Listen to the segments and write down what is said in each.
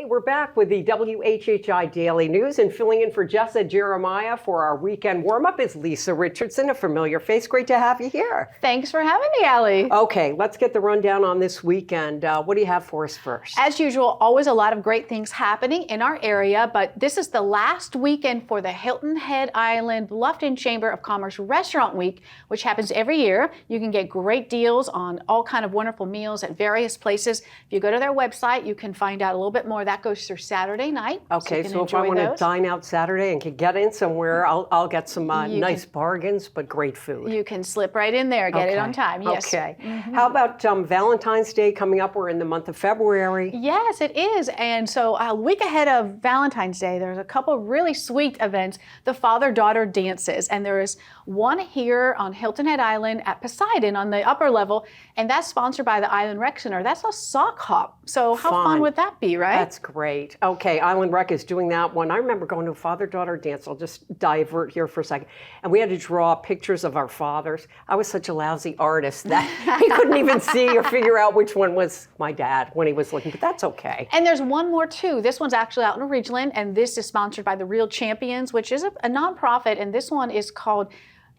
Hey, we're back with the WHHI Daily News, and filling in for Jessa Jeremiah for our weekend warm-up is Lisa Richardson, a familiar face. Great to have you here. Thanks for having me, Allie. Okay, let's get the rundown on this weekend. What do you have for us first? As usual, always a lot of great things happening in our area, but this is the last weekend for the Hilton Head Island Bluffton Chamber of Commerce Restaurant Week, which happens every year. You can get great deals on all kind of wonderful meals at various places. If you go to their website, you can find out a little bit more. That goes through Saturday night. Okay, so if I want to dine out Saturday and can get in somewhere, I'll get some nice bargains, but great food. You can slip right in there, get it on time. Yes. Okay. How about Valentine's Day coming up? We're in the month of February. Yes, it is. And so a week ahead of Valentine's Day, there's a couple really sweet events, the father-daughter dances. And there is one here on Hilton Head Island at Poseidon on the upper level, and that's sponsored by the Island Rec Center. That's a sock hop. So how fun would that be, right? That's great. Okay, Island Rec is doing that one. I remember going to a father-daughter dance. I'll just divert here for a second. And we had to draw pictures of our fathers. I was such a lousy artist that he couldn't even see or figure out which one was my dad when he was looking, but that's okay. And there's one more too. This one's actually out in Ridgeland, and this is sponsored by the Real Champions, which is a nonprofit, and this one is called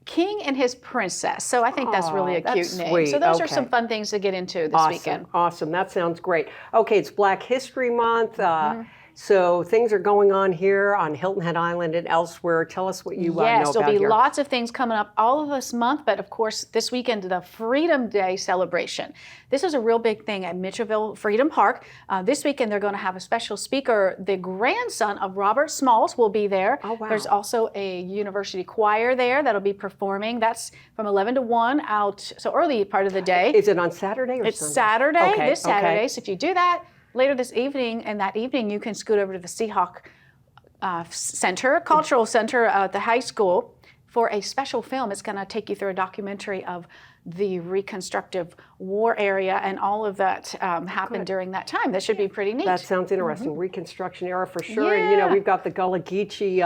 King and His Princess. So I think that's really a cute name. Sweet. So those are some fun things to get into this weekend. Awesome. That sounds great. Okay, it's Black History Month. So things are going on here on Hilton Head Island and elsewhere. Tell us what you know about here. Yes, there'll be lots of things coming up all of this month, but of course this weekend, the Freedom Day celebration. This is a real big thing at Mitchellville Freedom Park. This weekend they're going to have a special speaker. The grandson of Robert Smalls will be there. Oh, wow. There's also a university choir there that'll be performing. That's from 11 to 1 out, so early part of the day. Is it on Saturday or It's Sunday? Saturday, this Saturday. So if you do that, later this evening, and that evening you can scoot over to the Seahawk Cultural Center at the high school for a special film. It's going to take you through a documentary of the reconstructive war area and all of that happened during that time. That should be pretty neat. That sounds interesting. Reconstruction era for sure. Yeah. And we've got the Gullah Geechee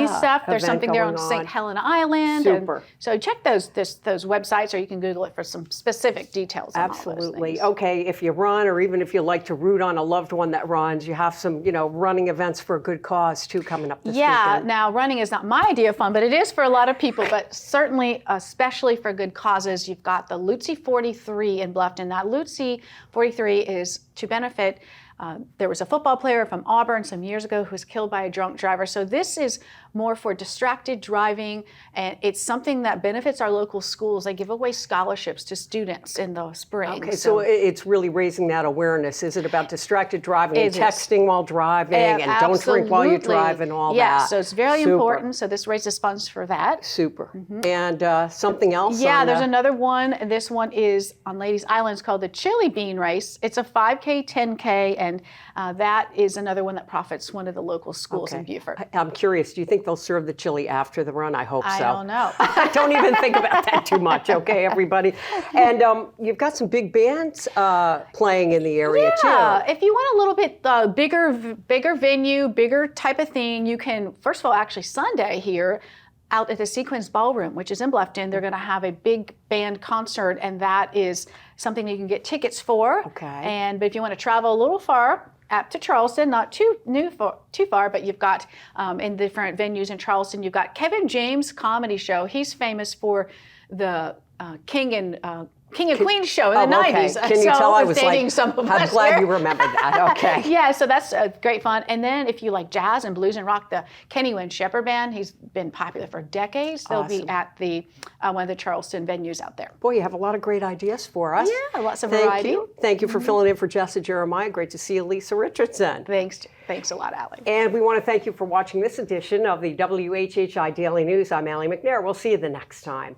stuff. There's something there on St. Helena Island. Super. And so check those websites, or you can Google it for some specific details. Absolutely. Okay, if you run, or even if you like to root on a loved one that runs, you have some, running events for a good cause too coming up this weekend. Now running is not my idea of fun, but it is for a lot of people, but certainly especially for good causes. You've got the Lutzie 43 in Bluffton. That Lutzie 43 is to benefit. There was a football player from Auburn some years ago who was killed by a drunk driver. So this is more for distracted driving, and it's something that benefits our local schools. They give away scholarships to students in the spring. Okay, so it's really raising that awareness. Is it about distracted driving and texting while driving and don't drink while you drive and all that? Yeah, so it's very important. So this raises funds for that. Super. And something else? Yeah, there's another one. This one is on Ladies Island. It's called the Chilly Bean Race. It's a 5K, 10K, and that is another one that profits one of the local schools in Beaufort. I'm curious, do you think they'll serve the chili after the run? I hope so. I don't know. Don't even think about that too much, okay, everybody? And you've got some big bands playing in the area too. Yeah, if you want a little bit bigger venue, bigger type of thing, you can, first of all, actually Sunday here, out at the Sequence Ballroom, which is in Bluffton, they're going to have a big band concert, and that is something you can get tickets for. Okay. But if you want to travel a little far, up to Charleston, not too far, but you've got in different venues in Charleston, you've got Kevin James Comedy Show. He's famous for the King and Queen show in the 90s. Can you tell I was dating some of I'm glad you remembered that. Okay. Yeah, so that's great fun. And then if you like jazz and blues and rock, the Kenny Wynn Shepherd Band, he's been popular for decades. They'll be at the one of the Charleston venues out there. Boy, you have a lot of great ideas for us. Yeah, lots of variety. Thank you for filling in for Jessa Jeremiah. Great to see you, Lisa Richardson. Thanks a lot, Allie. And we want to thank you for watching this edition of the WHHI Daily News. I'm Allie McNair. We'll see you the next time.